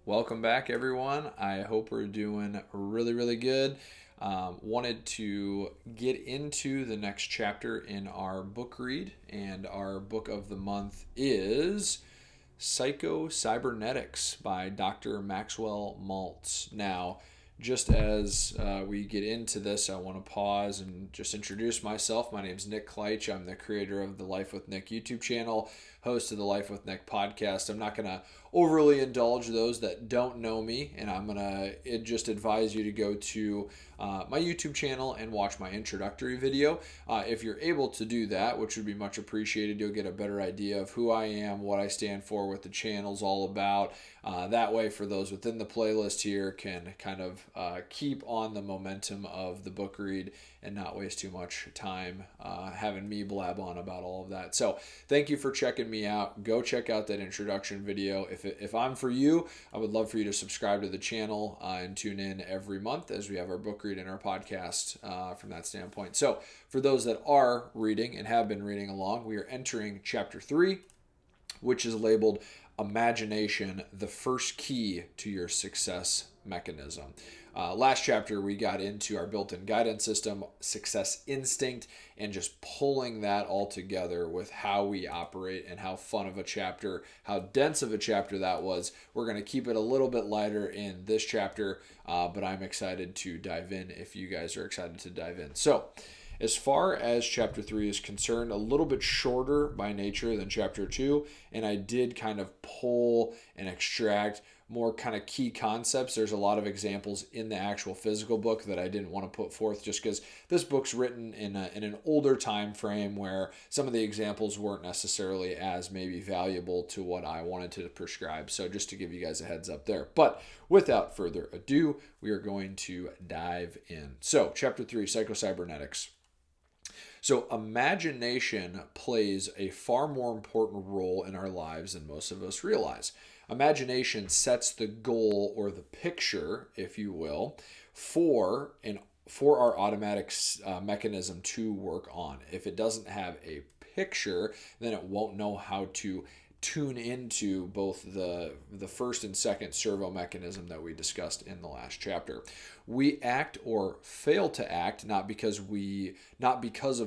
Welcome back, everyone. I hope we're doing really, really good. Wanted to get into the next chapter in our book read, and our book of the month is Psycho-Cybernetics by Dr. Maxwell Maltz. Now, just as we get into this, I want to pause and just introduce myself. My name is Nick Kleitch. I'm the creator of the Life with Nick YouTube channel, host of the Life with Nick podcast. I'm not going to overly indulge those that don't know me, and I'm going to just advise you to go to my YouTube channel and watch my introductory video. If you're able to do that, which would be much appreciated, you'll get a better idea of who I am, what I stand for, what the channel's all about. That way, for those within the playlist here, can kind of keep on the momentum of the book read and not waste too much time having me blab on about all of that. So thank you for checking me out. Go check out that introduction video. If I'm for you, I would love for you to subscribe to the channel and tune in every month as we have our book read and our podcast from that standpoint. So for those that are reading and have been reading along, we are entering chapter 3, which is labeled Imagination, the First Key to Your Success Mechanism. Last chapter, we got into our built-in guidance system, success instinct, and just pulling that all together with how we operate and how fun of a chapter, how dense of a chapter that was. We're going to keep it a little bit lighter in this chapter, but I'm excited to dive in if you guys are excited to dive in. So, as far as chapter 3 is concerned, a little bit shorter by nature than chapter 2, and I did kind of pull and extract more kind of key concepts. There's a lot of examples in the actual physical book that I didn't want to put forth just because this book's written in an older time frame where some of the examples weren't necessarily as maybe valuable to what I wanted to prescribe. So just to give you guys a heads up there. But without further ado, we are going to dive in. So chapter 3, Psycho-Cybernetics. So imagination plays a far more important role in our lives than most of us realize. Imagination sets the goal or the picture, if you will, for our automatic mechanism to work on. If it doesn't have a picture, then it won't know how to tune into both the first and second servo mechanism that we discussed in the last chapter. We act or fail to act not because of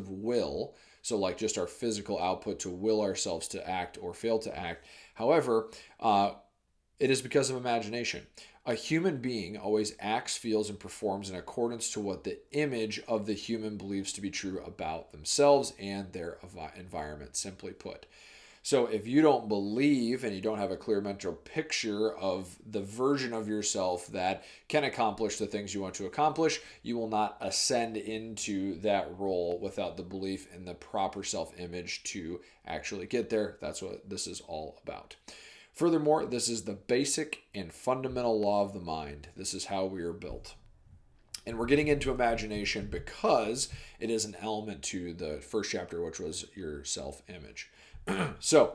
will, so like just our physical output to will ourselves to act or fail to act. However, it is because of imagination. A human being always acts, feels, and performs in accordance to what the image of the human believes to be true about themselves and their environment, simply put. So if you don't believe and you don't have a clear mental picture of the version of yourself that can accomplish the things you want to accomplish, you will not ascend into that role without the belief in the proper self-image to actually get there. That's what this is all about. Furthermore, this is the basic and fundamental law of the mind. This is how we are built. And we're getting into imagination because it is an element to the first chapter, which was your self-image. So,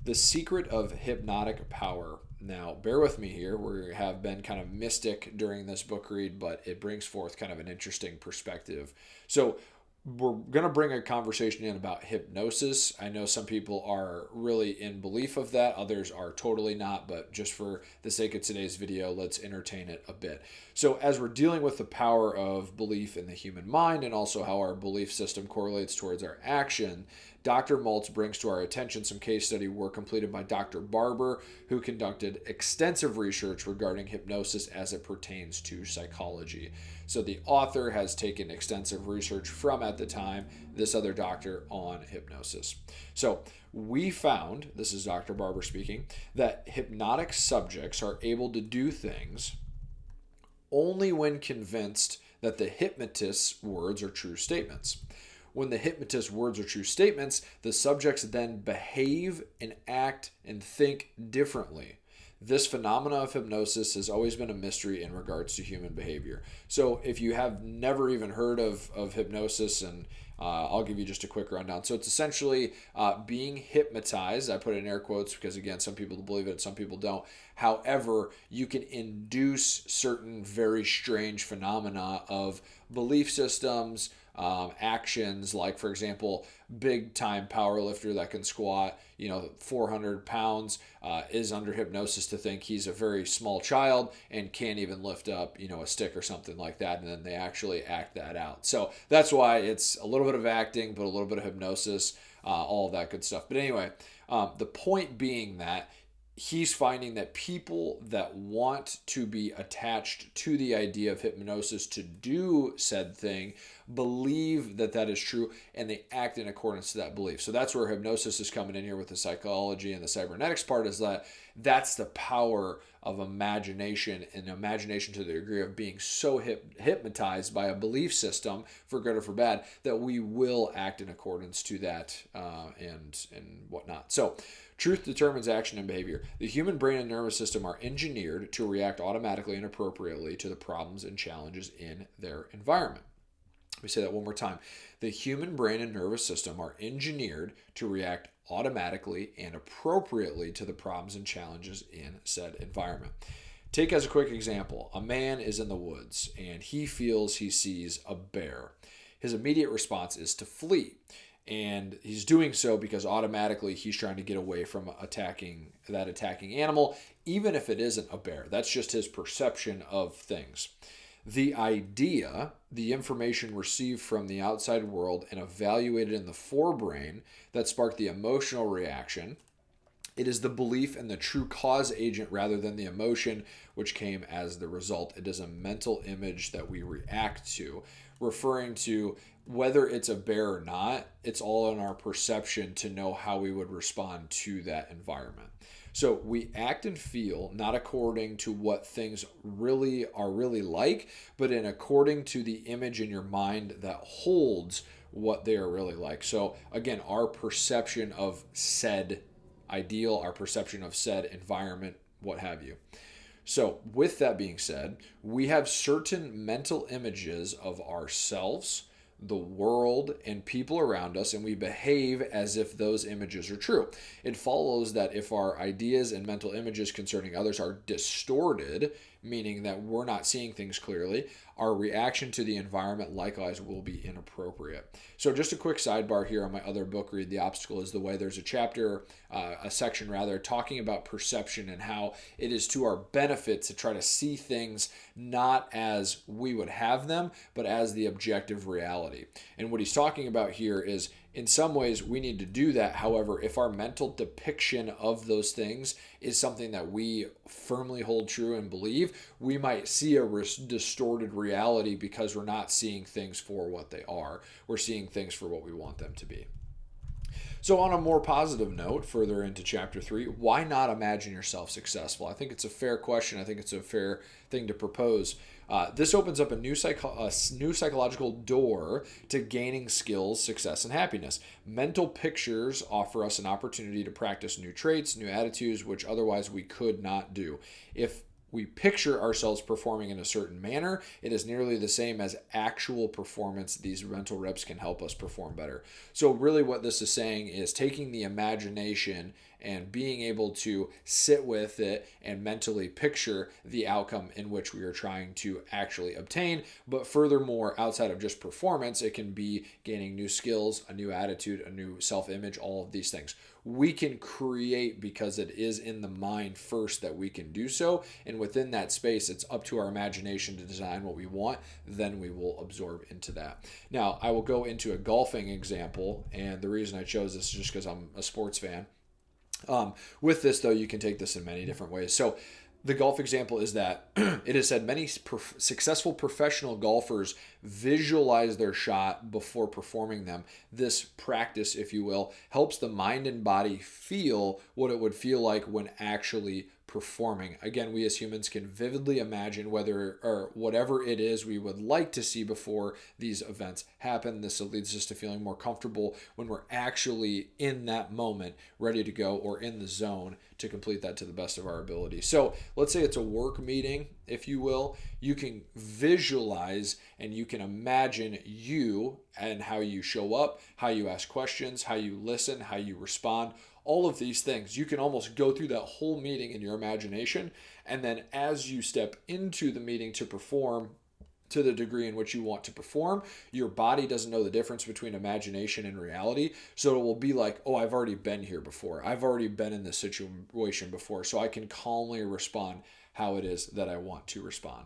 the Secret of Hypnotic Power. Now, bear with me here. We have been kind of mystic during this book read, but it brings forth kind of an interesting perspective. So, we're going to bring a conversation in about hypnosis. I know some people are really in belief of that. Others are totally not, but just for the sake of today's video, let's entertain it a bit. So as we're dealing with the power of belief in the human mind and also how our belief system correlates towards our action, Dr. Maltz brings to our attention some case study work completed by Dr. Barber, who conducted extensive research regarding hypnosis as it pertains to psychology. So the author has taken extensive research from, at the time, this other doctor on hypnosis. So we found, this is Dr. Barber speaking, that hypnotic subjects are able to do things only when convinced that the hypnotist's words are true statements. When the hypnotist's words are true statements, the subjects then behave and act and think differently. This phenomena of hypnosis has always been a mystery in regards to human behavior. So if you have never even heard of hypnosis, and I'll give you just a quick rundown. So it's essentially being hypnotized. I put it in air quotes because, again, some people believe it, some people don't. However, you can induce certain very strange phenomena of belief systems, actions like, for example, big time power lifter that can squat 400 pounds is under hypnosis to think he's a very small child and can't even lift up a stick or something like that, and then they actually act that out. So that's why it's a little bit of acting but a little bit of hypnosis, all of that good stuff. But anyway, the point being that he's finding that people that want to be attached to the idea of hypnosis to do said thing believe that that is true, and they act in accordance to that belief. So that's where hypnosis is coming in here with the psychology and the cybernetics part, is that that's the power of imagination, and imagination to the degree of being so hypnotized by a belief system, for good or for bad, that we will act in accordance to that and whatnot. So truth determines action and behavior. The human brain and nervous system are engineered to react automatically and appropriately to the problems and challenges in their environment. Let me say that one more time. The human brain and nervous system are engineered to react automatically and appropriately to the problems and challenges in said environment. Take as a quick example, a man is in the woods and he feels he sees a bear. His immediate response is to flee. And he's doing so because automatically he's trying to get away from attacking animal, even if it isn't a bear. That's just his perception of things. The idea, the information received from the outside world and evaluated in the forebrain that sparked the emotional reaction, it is the belief and the true cause agent rather than the emotion which came as the result. It is a mental image that we react to, referring to whether it's a bear or not. It's all in our perception to know how we would respond to that environment. So we act and feel not according to what things really are really like, but in according to the image in your mind that holds what they are really like. So again, our perception of said ideal, our perception of said environment, what have you. So with that being said, we have certain mental images of ourselves, the world, and people around us, and we behave as if those images are true. It follows that if our ideas and mental images concerning others are distorted, meaning that we're not seeing things clearly, our reaction to the environment likewise will be inappropriate. So just a quick sidebar here on my other book, Read the Obstacle is the Way. There's a chapter, a section rather, talking about perception and how it is to our benefit to try to see things not as we would have them, but as the objective reality. And what he's talking about here is, in some ways, we need to do that. However, if our mental depiction of those things is something that we firmly hold true and believe, we might see a distorted reality because we're not seeing things for what they are. We're seeing things for what we want them to be. So on a more positive note, further into chapter 3, why not imagine yourself successful? I think it's a fair question. I think it's a fair thing to propose. This opens up a new psychological door to gaining skills, success, and happiness. Mental pictures offer us an opportunity to practice new traits, new attitudes, which otherwise we could not do. If we picture ourselves performing in a certain manner, it is nearly the same as actual performance. These mental reps can help us perform better. So really what this is saying is taking the imagination and being able to sit with it and mentally picture the outcome in which we are trying to actually obtain. But furthermore, outside of just performance, it can be gaining new skills, a new attitude, a new self-image, all of these things. We can create because it is in the mind first that we can do so. And within that space, it's up to our imagination to design what we want. Then we will absorb into that. Now, I will go into a golfing example. And the reason I chose this is just because I'm a sports fan. With this, though, you can take this in many different ways. So the golf example is that it is said many successful professional golfers visualize their shot before performing them. This practice, if you will, helps the mind and body feel what it would feel like when actually performing. Again, we as humans can vividly imagine whether or whatever it is we would like to see before these events happen. This leads us to feeling more comfortable when we're actually in that moment, ready to go or in the zone to complete that to the best of our ability. So let's say it's a work meeting, if you will. You can visualize and you can imagine you and how you show up, how you ask questions, how you listen, how you respond. All of these things, you can almost go through that whole meeting in your imagination. And then as you step into the meeting to perform, to the degree in which you want to perform. Your body doesn't know the difference between imagination and reality. So it will be like, oh, I've already been here before. I've already been in this situation before. So I can calmly respond how it is that I want to respond.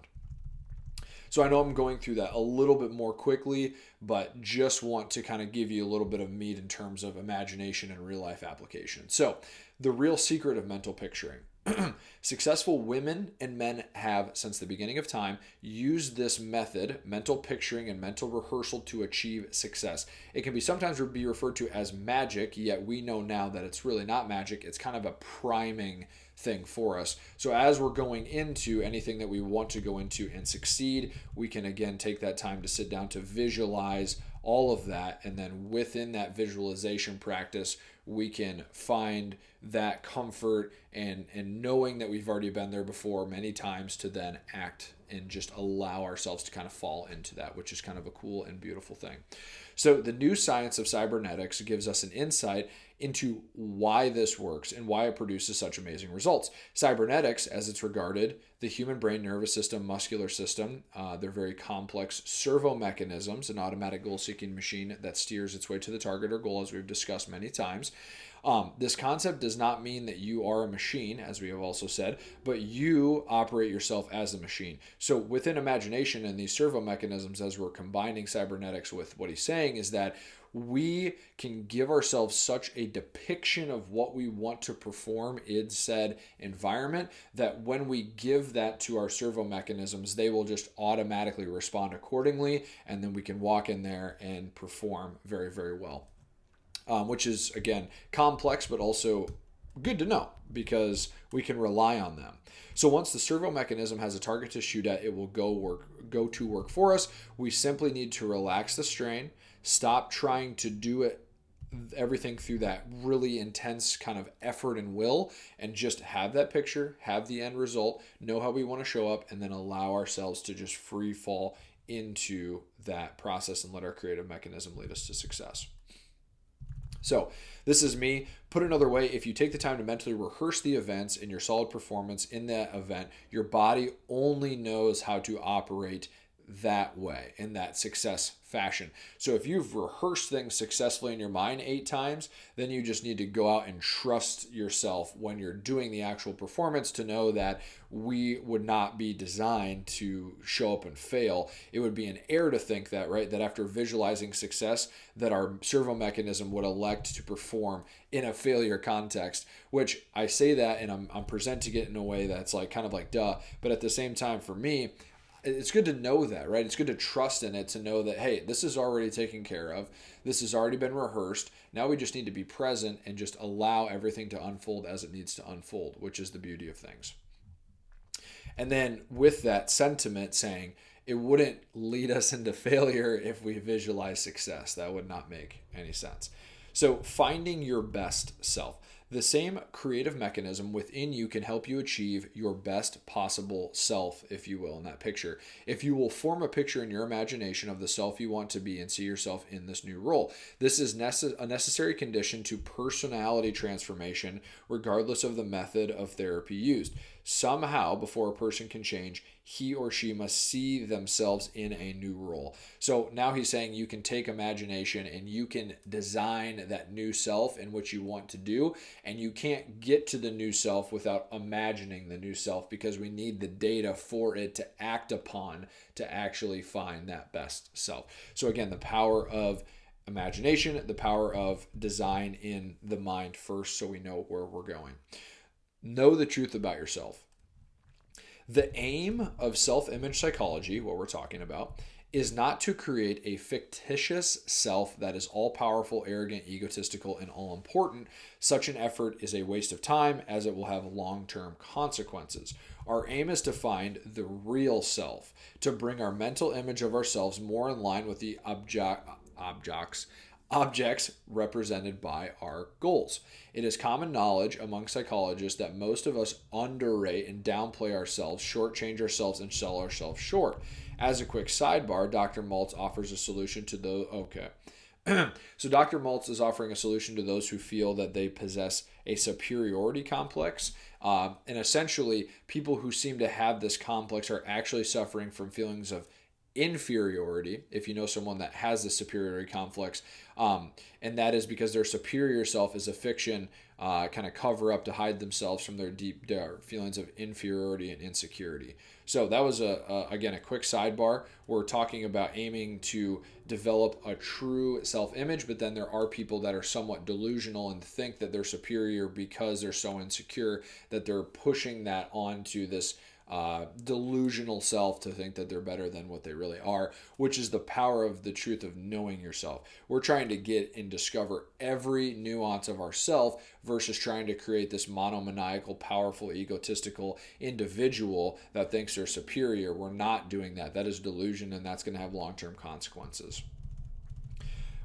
So I know I'm going through that a little bit more quickly, but just want to kind of give you a little bit of meat in terms of imagination and real life application. So the real secret of mental picturing. Successful women and men have, since the beginning of time, used this method, mental picturing and mental rehearsal, to achieve success. It can be sometimes be referred to as magic, yet we know now that it's really not magic. It's kind of a priming thing for us. So as we're going into anything that we want to go into and succeed, we can again take that time to sit down to visualize all of that, and then within that visualization practice, we can find that comfort and knowing that we've already been there before many times, to then act and just allow ourselves to kind of fall into that, which is kind of a cool and beautiful thing. So the new science of cybernetics gives us an insight into why this works and why it produces such amazing results. Cybernetics, as it's regarded, the human brain, nervous system, muscular system, they're very complex servo mechanisms, an automatic goal-seeking machine that steers its way to the target or goal, as we've discussed many times. This concept does not mean that you are a machine, as we have also said, but you operate yourself as a machine. So within imagination and these servo mechanisms, as we're combining cybernetics with what he's saying, is that we can give ourselves such a depiction of what we want to perform in said environment that when we give that to our servo mechanisms, they will just automatically respond accordingly, and then we can walk in there and perform very, very well. Which is, again, complex, but also good to know because we can rely on them. So once the servo mechanism has a target to shoot at, it will go to work for us. We simply need to relax the strain, stop trying to do everything through that really intense kind of effort and will, and just have that picture, have the end result, know how we want to show up, and then allow ourselves to just free fall into that process and let our creative mechanism lead us to success. So this is me. Put another way, if you take the time to mentally rehearse the events and your solid performance in that event, your body only knows how to operate that way, in that success fashion. So if you've rehearsed things successfully in your mind 8 times, then you just need to go out and trust yourself when you're doing the actual performance to know that we would not be designed to show up and fail. It would be an error to think that, right? That after visualizing success, that our servo mechanism would elect to perform in a failure context, which I say that and I'm presenting it in a way that's like kind of like duh, but at the same time for me, it's good to know that, right? It's good to trust in it, to know that, hey, this is already taken care of. This has already been rehearsed. Now we just need to be present and just allow everything to unfold as it needs to unfold, which is the beauty of things. And then with that sentiment saying, it wouldn't lead us into failure if we visualize success. That would not make any sense. So finding your best self. The same creative mechanism within you can help you achieve your best possible self, if you will, in that picture. If you will form a picture in your imagination of the self you want to be and see yourself in this new role. This is a necessary condition to personality transformation, regardless of the method of therapy used. Somehow, before a person can change, he or she must see themselves in a new role. So now he's saying you can take imagination and you can design that new self in which you want to do. And you can't get to the new self without imagining the new self, because we need the data for it to act upon to actually find that best self. So again, the power of imagination, the power of design in the mind first, so we know where we're going. Know the truth about yourself. The aim of self-image psychology, what we're talking about, is not to create a fictitious self that is all-powerful, arrogant, egotistical, and all-important. Such an effort is a waste of time, as it will have long-term consequences. Our aim is to find the real self, to bring our mental image of ourselves more in line with the objects represented by our goals. It is common knowledge among psychologists that most of us underrate and downplay ourselves, shortchange ourselves, and sell ourselves short. As a quick sidebar, Dr. Maltz offers a solution to those. So Dr. Maltz is offering a solution to those who feel that they possess a superiority complex. And essentially, people who seem to have this complex are actually suffering from feelings of inferiority, if you know someone that has the superiority complex, and that is because their superior self is a fiction, kind of cover up to hide themselves from their deep dark feelings of inferiority and insecurity. So that was again a quick sidebar. We're talking about aiming to develop a true self-image, but then there are people that are somewhat delusional and think that they're superior because they're so insecure that they're pushing that onto this delusional self to think that they're better than what they really are, which is the power of the truth of knowing yourself. We're trying to get and discover every nuance of ourself versus trying to create this monomaniacal, powerful, egotistical individual that thinks they're superior. We're not doing that. That is delusion, and that's going to have long-term consequences.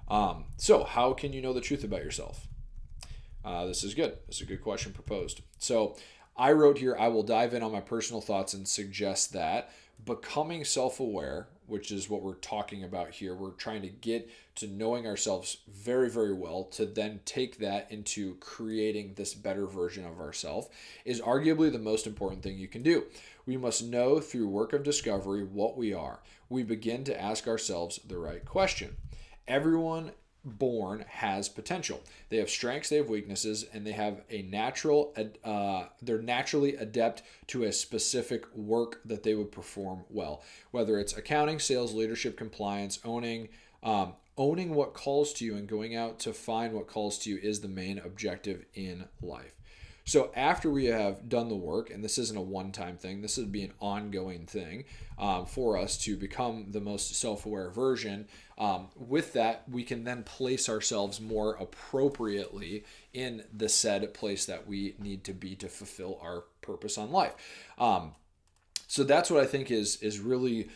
So how can you know the truth about yourself? This is good. This is a good question proposed. So I wrote here, I will dive in on my personal thoughts and suggest that becoming self-aware, which is what we're talking about here, we're trying to get to knowing ourselves very, very well to then take that into creating this better version of ourselves, is arguably the most important thing you can do. We must know through work of discovery what we are. We begin to ask ourselves the right question. Everyone born has potential. They have strengths, they have weaknesses, and they have a they're naturally adept to a specific work that they would perform well. Whether it's accounting, sales, leadership, compliance, owning what calls to you and going out to find what calls to you is the main objective in life. So after we have done the work, and this isn't a one-time thing, this would be an ongoing thing for us to become the most self-aware version. With that, we can then place ourselves more appropriately in the said place that we need to be to fulfill our purpose on life. So that's what I think is really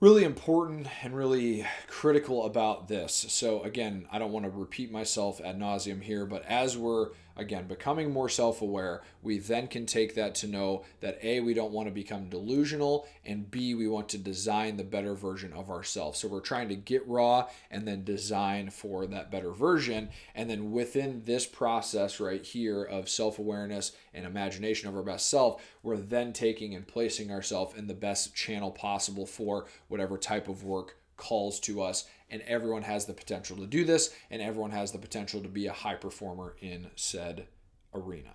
important and really critical about this. So again, I don't want to repeat myself ad nauseum here, but as we're again becoming more self-aware, we then can take that to know that A, we don't want to become delusional, and B, we want to design the better version of ourselves. So we're trying to get raw and then design for that better version. And then within this process right here of self-awareness and imagination of our best self, we're then taking and placing ourselves in the best channel possible for whatever type of work calls to us. And everyone has the potential to do this, and everyone has the potential to be a high performer in said arena.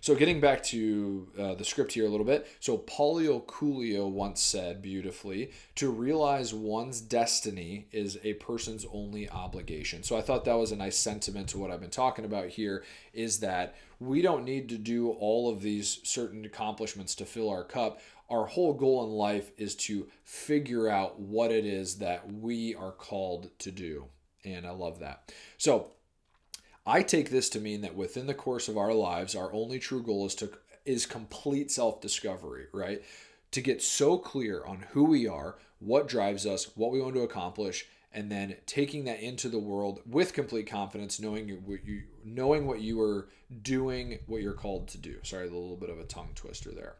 So getting back to the script here a little bit. So Paulo Coelho once said beautifully, to realize one's destiny is a person's only obligation. So I thought that was a nice sentiment to what I've been talking about here, is that we don't need to do all of these certain accomplishments to fill our cup. Our whole goal in life is to figure out what it is that we are called to do. And I love that. So I take this to mean that within the course of our lives, our only true goal is complete self-discovery, right? To get so clear on who we are, what drives us, what we want to accomplish, and then taking that into the world with complete confidence, knowing what you are doing, what you're called to do. Sorry, a little bit of a tongue twister there.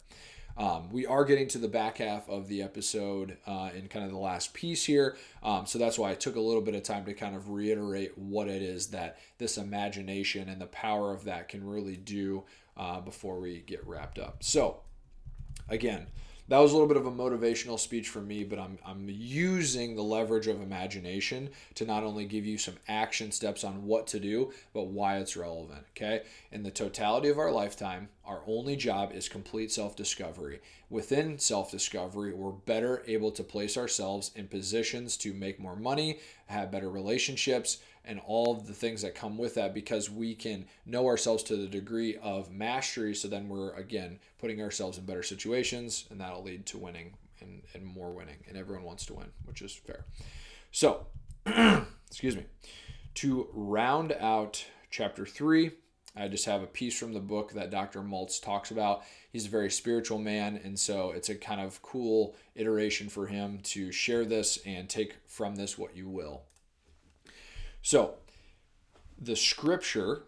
We are getting to the back half of the episode in kind of the last piece here. So that's why I took a little bit of time to kind of reiterate what it is that this imagination and the power of that can really do before we get wrapped up. So again, that was a little bit of a motivational speech for me, but I'm using the leverage of imagination to not only give you some action steps on what to do, but why it's relevant, okay? In the totality of our lifetime, our only job is complete self-discovery. Within self-discovery, we're better able to place ourselves in positions to make more money, have better relationships, and all of the things that come with that, because we can know ourselves to the degree of mastery. So then we're, again, putting ourselves in better situations, and that'll lead to winning and more winning. And everyone wants to win, which is fair. So, excuse me. To round out chapter 3, I just have a piece from the book that Dr. Maltz talks about. He's a very spiritual man, and so it's a kind of cool iteration for him to share this and take from this what you will. So, the scripture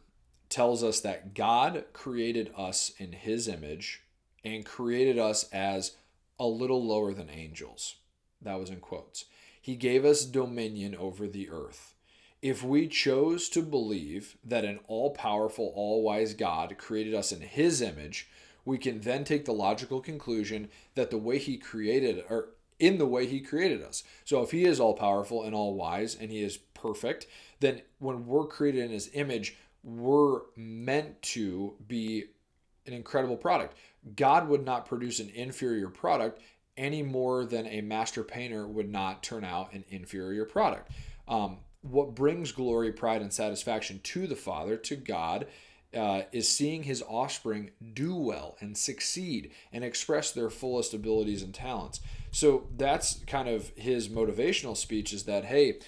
tells us that God created us in his image and created us as a little lower than angels. That was in quotes. He gave us dominion over the earth. If we chose to believe that an all-powerful, all-wise God created us in his image, we can then take the logical conclusion that the way he created, or in the way he created us. So if he is all powerful and all wise and he is perfect, then when we're created in his image, we're meant to be an incredible product. God would not produce an inferior product any more than a master painter would not turn out an inferior product. What brings glory, pride, and satisfaction to the Father, to God, is seeing his offspring do well and succeed and express their fullest abilities and talents. So that's kind of his motivational speech, is that, hey,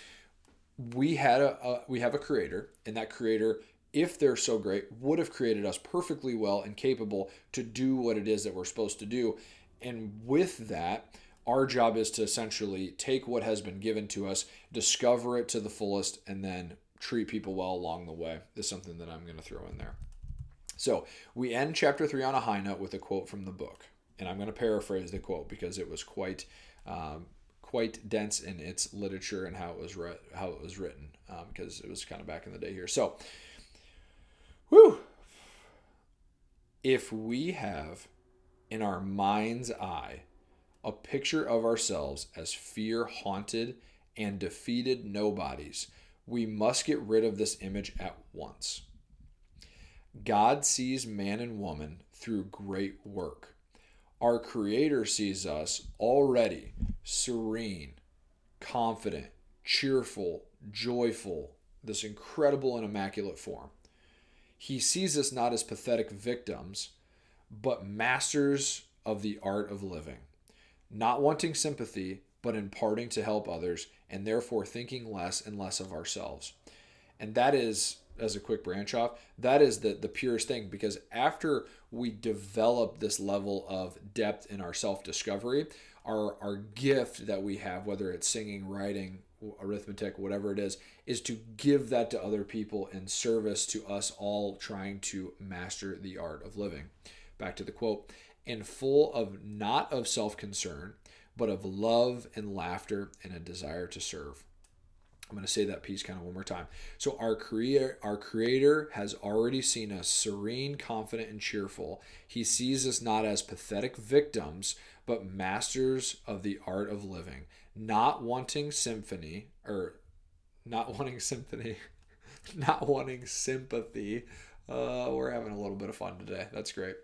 we have a creator, and that creator, if they're so great, would have created us perfectly well and capable to do what it is that we're supposed to do. And with that, our job is to essentially take what has been given to us, discover it to the fullest, and then treat people well along the way. Is something that I'm going to throw in there. So we end chapter 3 on a high note with a quote from the book. And I'm going to paraphrase the quote because it was quite dense in its literature and how it was written, because it was kind of back in the day here. So, if we have in our mind's eye a picture of ourselves as fear-haunted and defeated nobodies, we must get rid of this image at once. God sees man and woman through great work. Our Creator sees us already serene, confident, cheerful, joyful, this incredible and immaculate form. He sees us not as pathetic victims, but masters of the art of living, not wanting sympathy, but imparting to help others, and therefore thinking less and less of ourselves. And that is, as a quick branch off, that is the purest thing, because after we develop this level of depth in our self-discovery, our gift that we have, whether it's singing, writing, arithmetic, whatever it is to give that to other people in service to us all trying to master the art of living. Back to the quote, and full of not of self-concern, but of love and laughter and a desire to serve. I'm going to say that piece kind of one more time. So our Creator has already seen us serene, confident, and cheerful. He sees us not as pathetic victims, but masters of the art of living, not wanting sympathy. We're having a little bit of fun today. That's great.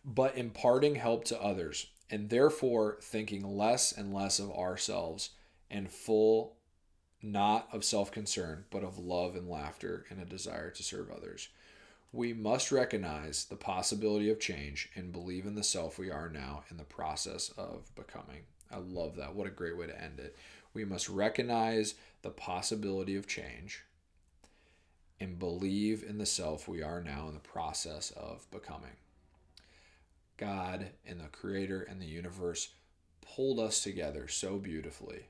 But imparting help to others, and therefore thinking less and less of ourselves, and full not of self-concern, but of love and laughter and a desire to serve others. We must recognize the possibility of change and believe in the self we are now in the process of becoming. I love that. What a great way to end it. We must recognize the possibility of change and believe in the self we are now in the process of becoming. God and the Creator and the universe pulled us together so beautifully,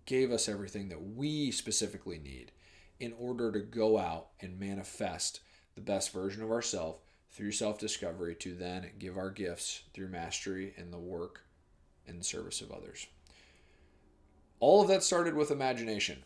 gave us everything that we specifically need in order to go out and manifest the best version of ourselves through self-discovery, to then give our gifts through mastery in the work and service of others. All of that started with imagination.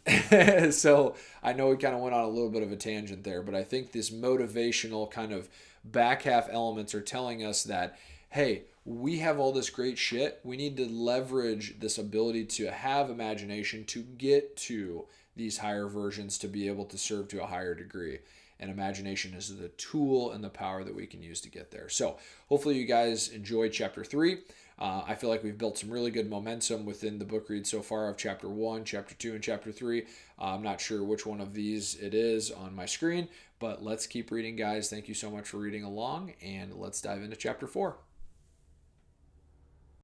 So I know we kind of went on a little bit of a tangent there, but I think this motivational kind of back half elements are telling us that, hey, we have all this great shit. We need to leverage this ability to have imagination to get to these higher versions, to be able to serve to a higher degree. And imagination is the tool and the power that we can use to get there. So hopefully you guys enjoyed chapter 3. I feel like we've built some really good momentum within the book read so far of chapter 1, chapter 2, and chapter 3. I'm not sure which one of these it is on my screen, but let's keep reading, guys. Thank you so much for reading along, and let's dive into chapter 4.